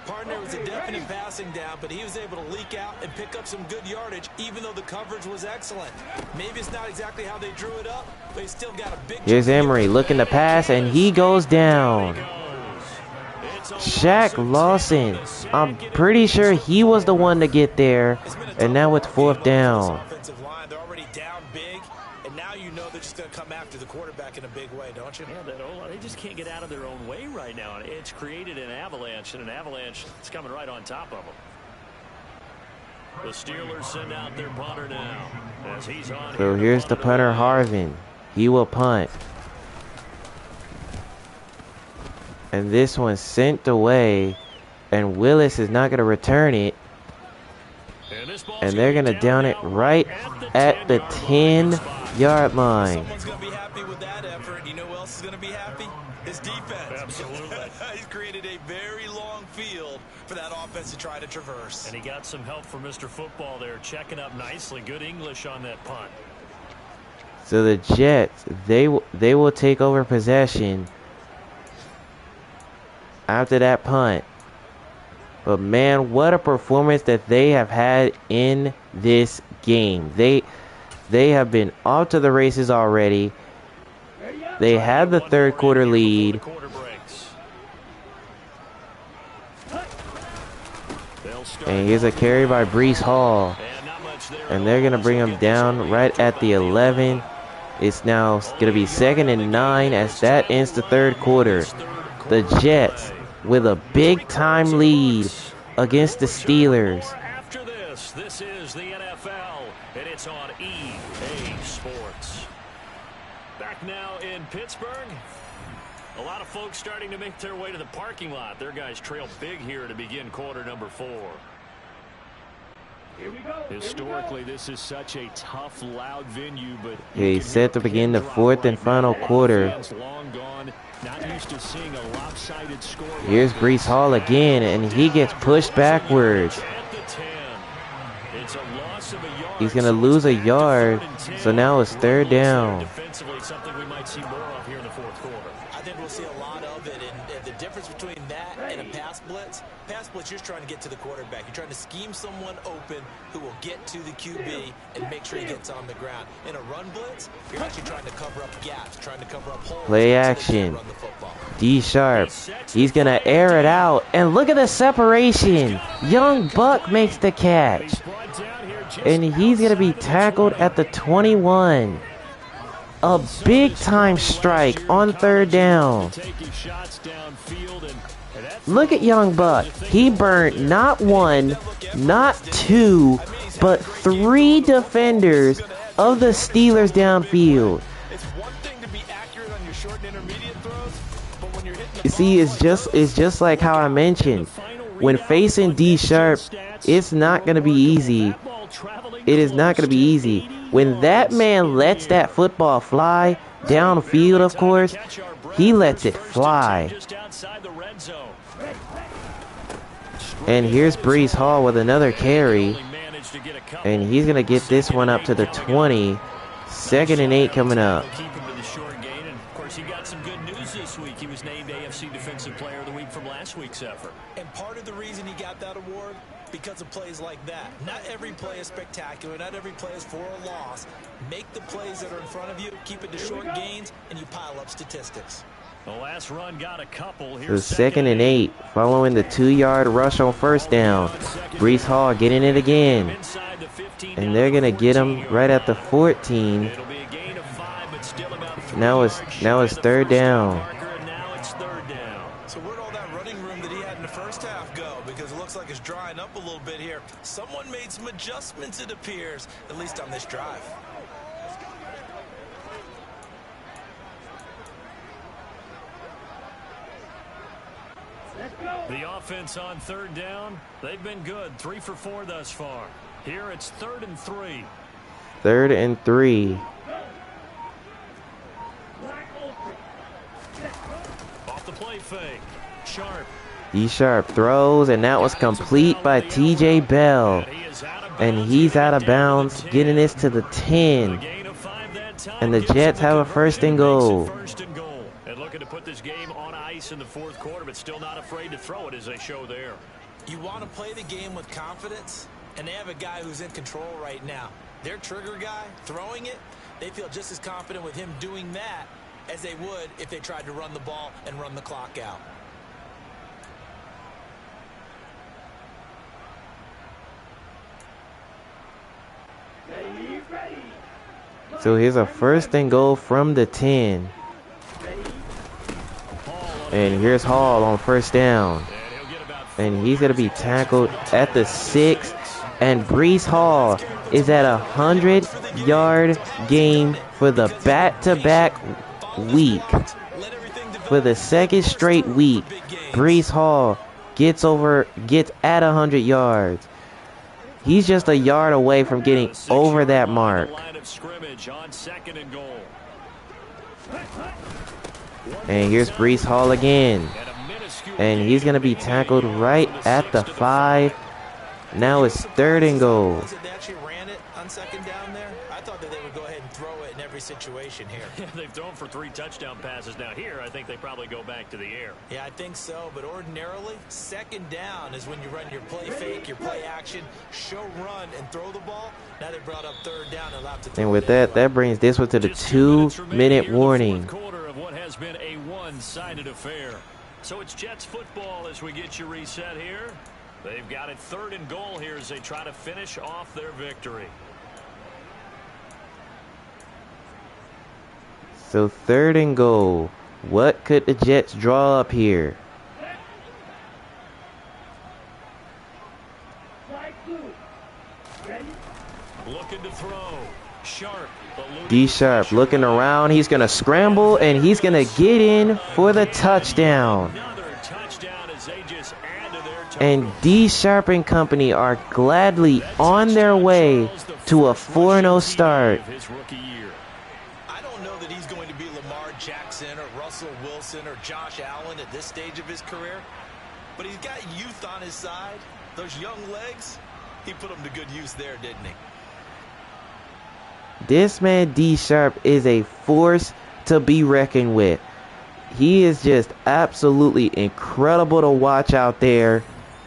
Partner was a definite passing down, but he was able to leak out and pick up some good yardage, even though the coverage was excellent. Maybe it's not exactly how they drew it up, but he still got a big. Here's Emery looking to pass, and he goes down. Shaq Lawson, I'm pretty sure he was the one to get there, and now it's 4th down. They're already down big, and now you know they're just going to come after the quarterback in a big way, don't you? Yeah, they just can't get out of their own way right now. It's created an avalanche, and an avalanche is coming right on top of them. The Steelers send out their punter now, as he's on. So here's the punter, Harvin. He will punt. And this one's sent away, and Willis is not going to return it. And they're going to down it right at the 10-yard line. Someone's going to be happy with that effort. You know who else is going to be happy? His defense. Absolutely. He's created a very long field for that offense to try to traverse. And he got some help from Mr. Football there, checking up nicely. Good English on that punt. So the Jets, they will take over possession after that punt. But man, what a performance that they have had in this game. They have been off to the races already. They had the 3rd quarter lead. And here's a carry by Breece Hall. And they're going to bring him down right at the 11. It's now going to be 2nd and 9 as that ends the 3rd quarter. The Jets with a big-time lead against the Steelers. After this is the NFL, and it's on EA Sports. Back now in Pittsburgh. A lot of folks starting to make their way to the parking lot. Their guys trail big here to begin quarter number 4. Historically, this is such a tough, loud venue, but He's set to begin the 4th and final quarter. Here's Breece Hall again, and he gets pushed backwards. He's going to lose a yard, so now it's 3rd down. Defensively, something we might see more of here in the 4th quarter. I think we'll see a lot of it, and the difference between that and a pass blitz, you're trying to get to the quarterback. You're trying to scheme someone open who will get to the QB and make sure he gets on the ground. In a run blitz, you're actually trying to cover up gaps, trying to cover up holes. Play action. D Sharp. He's going to air it out. And look at the separation. Young Buck makes the catch. And he's going to be tackled at the 21. A big-time strike on 3rd down. Look at Young Buck. He burned not 1, not 2, but 3 defenders of the Steelers downfield. You see, it's just like how I mentioned. When facing D Sharp, it's not going to be easy. It is not going to be easy. When that man lets that football fly downfield, of course, he lets it fly. And here's Breece Hall with another carry. And he's going to get this one up to the 20. 2nd and 8 coming up. He got some good news this week. He was named AFC Defensive Player of the Week from last week's effort. And part of the reason he got that award, because of plays like that. Not every play is spectacular. Not every play is for a loss. Make the plays that are in front of you, keep it to short gains, and you pile up statistics. The last run got a couple. So Here's 2nd and 8, following the 2-yard rush on first down. Brees Hall getting it again. inside the 15. And they're going to get him right at the 14. It'll be a gain of 5, but still about 3 Now it's third down. Now it's third down. So where'd all that running room that he had in the first half go? Because it looks like it's drying up a little bit here. Someone made some adjustments, it appears, at least on this drive. The offense on third down, they've been good. 3 for 4 thus far. Here it's 3rd and 3. 3rd and 3. Off the play fake. Sharp. D Sharp throws, and that was complete by TJ Bell. And he's out of bounds, getting this to the 10. And the Jets have a 1st and goal. And looking to put this game on ice in the 4th quarter, but still not afraid to throw it as they show there. You want to play the game with confidence, and they have a guy who's in control right now. Their trigger guy, throwing it, they feel just as confident with him doing that as they would if they tried to run the ball and run the clock out. So here's a 1st and goal from the 10. And here's Hall on 1st down. And he's going to be tackled at the 6. And Brees Hall is at a 100-yard game for the back-to-back week. For the 2nd straight week, Brees Hall gets at 100 yards. He's just a yard away from getting over that mark. And here's Brees Hall again. And he's going to be tackled right at the 5. Now it's 3rd and goal. They actually ran it on 2nd down there. I thought that they would go ahead and throw it in every situation here. Yeah, they've thrown for 3 touchdown passes. Now here, I think they probably go back to the air. Yeah, I think so. But ordinarily, 2nd down is when you run your play fake, your play action, show run, and throw the ball. Now they brought up 3rd down and allowed to throw. And with that brings this one to the 2-minute warning. Quarter of what has been a one-sided affair. So it's Jets football as we get you reset here. They've got it 3rd and goal here as they try to finish off their victory. So 3rd and goal. What could the Jets draw up here? Looking to throw. Sharp. D Sharp looking around. He's going to scramble, and he's going to get in for the touchdown. And D Sharp and company are gladly on their way to a 4-0 start. I don't know that he's going to be Lamar Jackson or Russell Wilson or Josh Allen at this stage of his career, but he's got youth on his side. Those young legs, he put them to good use there, didn't he? This man D Sharp is a force to be reckoned with. He is just absolutely incredible to watch out there.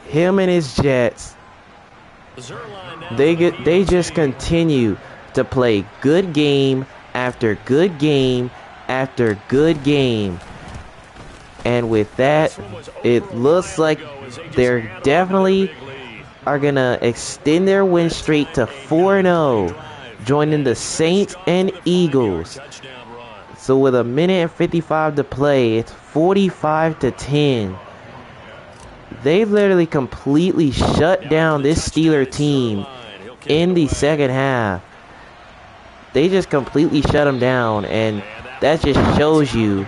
Him and his Jets, they just continue to play good game after good game after good game. And with that, it looks like they're definitely are going to extend their win streak to 4-0, joining the Saints and Eagles. So with 1:55 minutes to play, it's 45-10. They've literally completely shut down this Steeler team in the 2nd half. They just completely shut them down, and that just shows you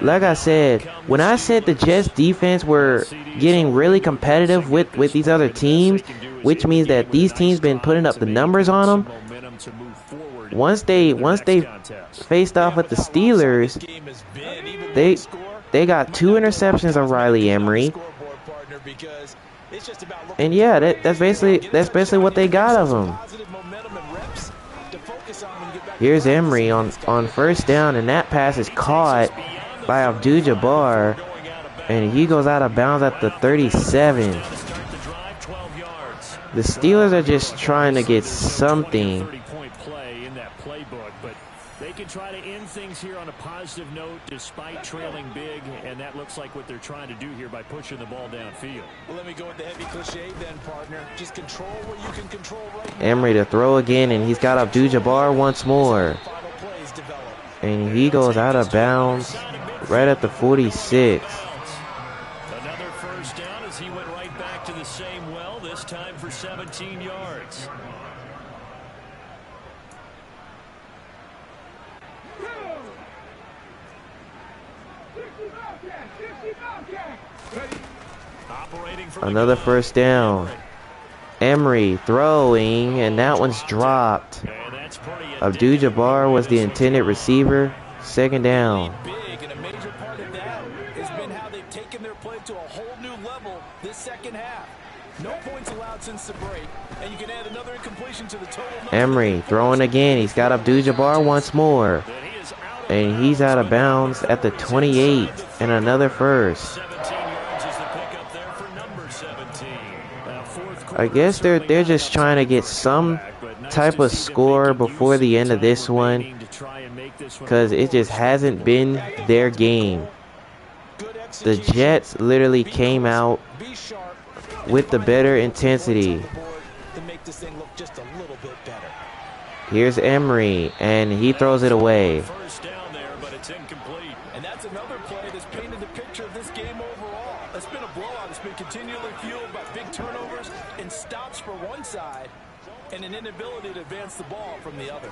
like I said, when I said the Jets defense were getting really competitive with these other teams, which means that these teams been putting up the numbers on them. Once they faced off with the Steelers, they got 2 interceptions on Riley Emery. And yeah, that's basically what they got of him. Here's Emery on 1st down, and that pass is caught by Abdul-Jabbar, and he goes out of bounds at the 37. The Steelers are just trying to get something. They can try to end things here on a positive note despite trailing big, and that looks like what they're trying to do here by pushing the ball downfield. Well, let me go with the heavy cliche then, partner. Just control what you can control right now. Emery to throw again, and he's got Abdul-Jabbar once more. And he goes out of bounds right at the 46. Another first down as he went right back to the same well, this time for 17 yards. Another first down. Emery throwing, and that one's dropped. Abdul-Jabbar was the intended receiver. Second down. Big, and a major part of that has been how they've taken their play to a whole new level this second half. No points allowed since the break, and you can add another incompletion to the total. Emery throwing again. He's got Abdul-Jabbar once more. And he's out of bounds at the 28, and another first. I guess they're just trying to get some type of score before the end of this one, because it just hasn't been their game. The Jets literally came out with the better intensity. Here's Emery, and he throws it away. First down there, but it's incomplete. And that's another play that's painted the picture of this game overall. It's been a blowout. It's been continually fueled by big turnovers and stops for one side and an inability to advance the ball from the other.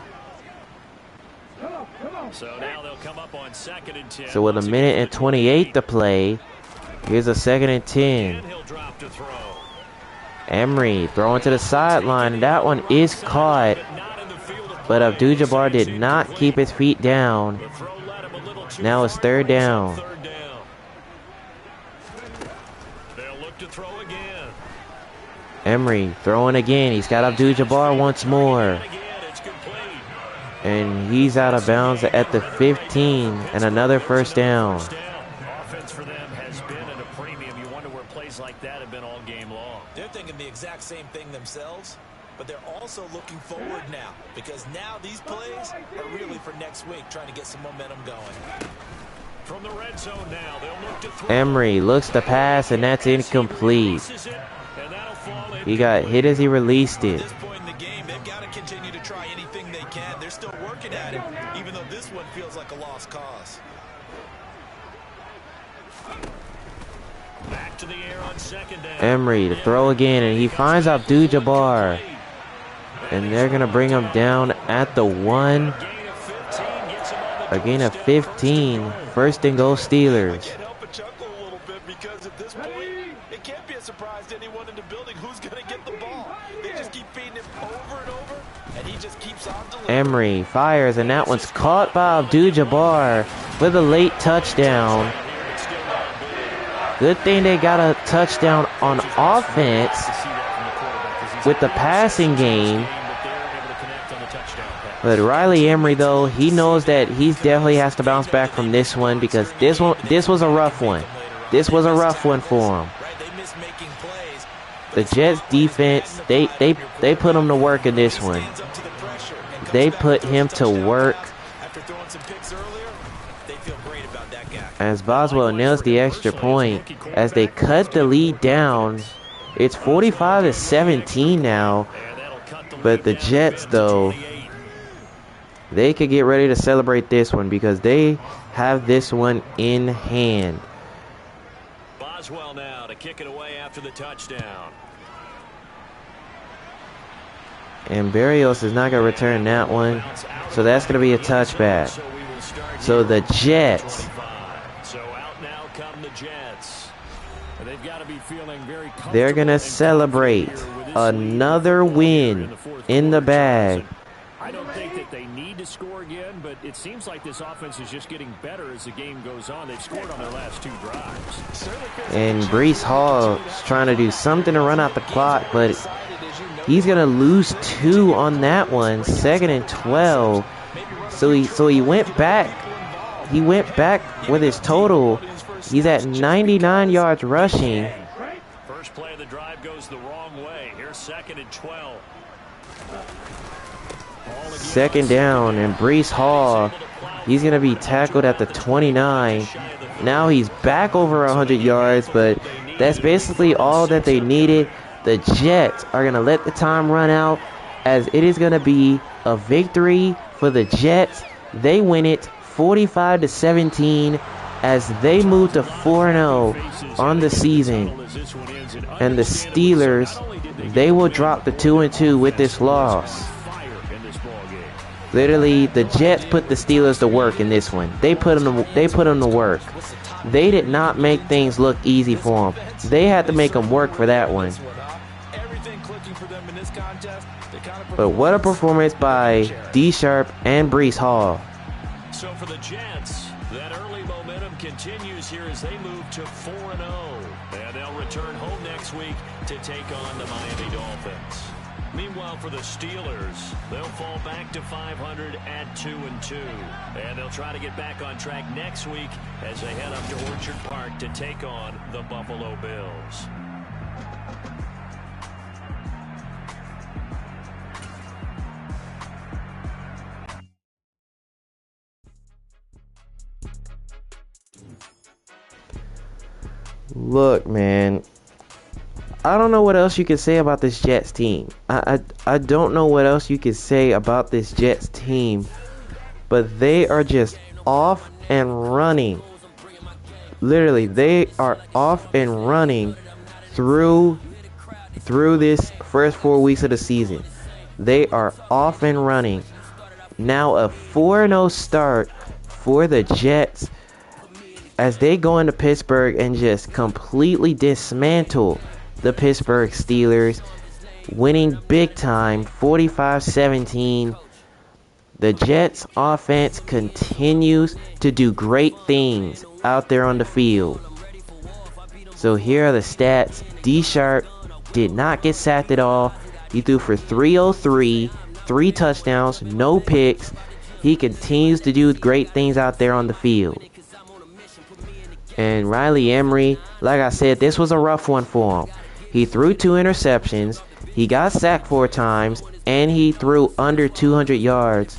So now they'll come up on 2nd and 10. So with a minute and 28 to play, here's a 2nd and 10. He'll drop to throw. Emery throwing to the sideline. That one is caught, but Abdul-Jabbar did not keep his feet down. Now it's 3rd down. They'll look to throw again. Emery throwing again. He's got Abdul-Jabbar once more. And he's out of bounds at the 15, and another first down. Offense for them has been at a premium. You wonder where plays like that have been all game long. They're thinking the exact same thing themselves, but they're also looking forward now, because now these plays are really for next week, trying to get some momentum going. From the red zone now, they'll look to throw. Emery looks to pass, and that's incomplete. He got hit as he released it. At this point in the game, they've got to continue to try anything they can. They're still working at it, even though this one feels like a lost cause. Back to the air on 2nd down. Emery to throw again, and he finds Abdul-Jabbar. And they're going to bring him down at the 1. A gain of 15. 1st and goal Steelers. I can't help but chuckle a little bit, because at this point, it can't be a surprise to anyone in the building who's going to get the ball. They just keep feeding him over and over, and he just keeps on delivering. Emery fires, and that one's caught by Abdul-Jabbar with a late touchdown. Good thing they got a touchdown on offense with the passing game. But Riley Emery, though, he knows that he definitely has to bounce back from this one, because this was a rough one. This was a rough one for him. The Jets defense, they put him to work in this one. They put him to work. As Boswell nails the extra point, as they cut the lead down, it's 45-17 now. But the Jets, though, they could get ready to celebrate this one, because they have this one in hand. Boswell now to kick it away after the touchdown. And Barrios is not going to return that one, so that's going to be a touchback. So the Jets, they're going to celebrate another win in the bag. I don't think that they need to score again, but it seems like this offense is just getting better as the game goes on. They've scored on their last 2 drives. And Breece Hall is trying to do something to run out the clock, but he's going to lose 2 on that one. 2nd and 12. So he went back. He went back with his total. He's at 99 yards rushing. First play of the drive goes the wrong way. Here's 2nd and 12. Second down, and Breece Hall, he's going to be tackled at the 29. Now he's back over 100 yards, but that's basically all that they needed. The Jets are going to let the time run out, as it is going to be a victory for the Jets. They win it 45-17 as they move to 4-0 on the season. And the Steelers, they will drop to 2-2 with this loss. Literally, the Jets put the Steelers to work in this one. They put them to work. They did not make things look easy for them. They had to make them work for that one. But what a performance by D Sharp and Breece Hall. So for the Jets, that early momentum continues here as they move to 4-0. And they'll return home next week to take on the Miami Dolphins. Meanwhile, for the Steelers, they'll fall back to 500 at 2-2. And they'll try to get back on track next week as they head up to Orchard Park to take on the Buffalo Bills. Look, man, I don't know what else you can say about this Jets team. I don't know what else you can say about this Jets team, but they are just off and running. Literally, they are off and running through this first 4 weeks of the season. They are off and running. Now a 4-0 start for the Jets as they go into Pittsburgh and just completely dismantle the Pittsburgh Steelers, winning big time, 45-17. The Jets offense continues to do great things out there on the field. So here are the stats. D Sharp did not get sacked at all. He threw for 303, 3 touchdowns, no picks. He continues to do great things out there on the field. And Riley Emery, like I said, this was a rough one for him. He threw 2 interceptions, he got sacked 4 times, and he threw under 200 yards.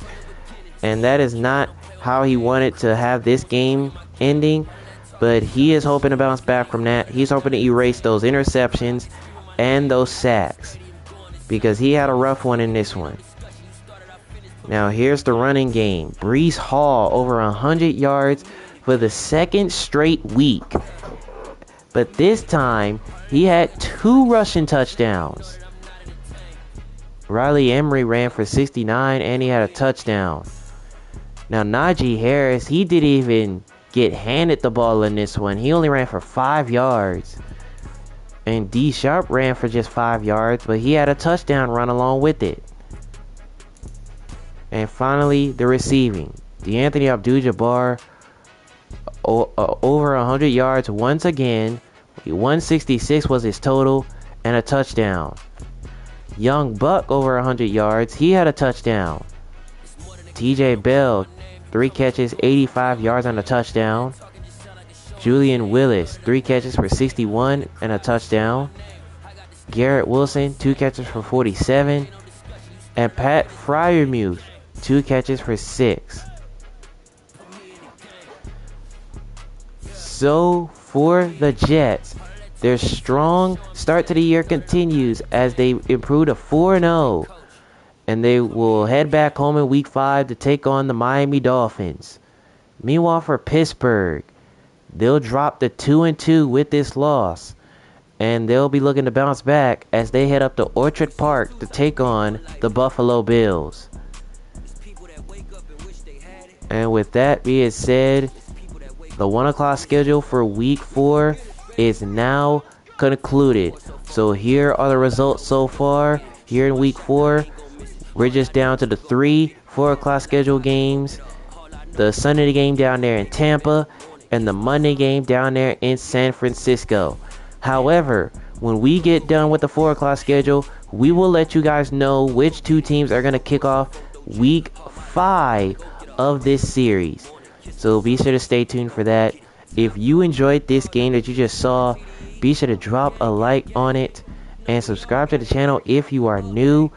And that is not how he wanted to have this game ending, but he is hoping to bounce back from that. He's hoping to erase those interceptions and those sacks, because he had a rough one in this one. Now here's the running game. Breece Hall over 100 yards for the second straight week. But this time, he had 2 rushing touchdowns. Riley Emery ran for 69 and he had a touchdown. Now Najee Harris, he didn't even get handed the ball in this one. He only ran for 5 yards. And D Sharp ran for just 5 yards, but he had a touchdown run along with it. And finally, the receiving. DeAnthony Abdul-Jabbar, over 100 yards once again. 166 was his total, and a touchdown. Young Buck over 100 yards. He had a touchdown. TJ Bell, 3 catches, 85 yards and a touchdown. Julian Willis, 3 catches for 61 and a touchdown. Garrett Wilson, 2 catches for 47. And Pat Freiermuth, 2 catches for 6. So for the Jets, their strong start to the year continues as they improve to 4-0. And they will head back home in week 5 to take on the Miami Dolphins. Meanwhile, for Pittsburgh, they'll drop to 2-2 with this loss. And they'll be looking to bounce back as they head up to Orchard Park to take on the Buffalo Bills. And with that being said, the 1 o'clock schedule for week 4 is now concluded. So here are the results so far. Here in week 4, we're just down to the 4 o'clock schedule games. The Sunday game down there in Tampa, and the Monday game down there in San Francisco. However, when we get done with the 4 o'clock schedule, we will let you guys know which 2 teams are going to kick off week 5 of this series. So be sure to stay tuned for that. If you enjoyed this game that you just saw, be sure to drop a like on it and subscribe to the channel if you are new.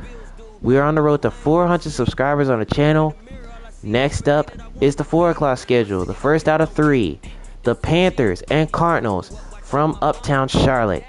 We are on the road to 400 subscribers on the channel. Next up is the 4 o'clock schedule, the first out of 3. The Panthers and Cardinals from Uptown Charlotte.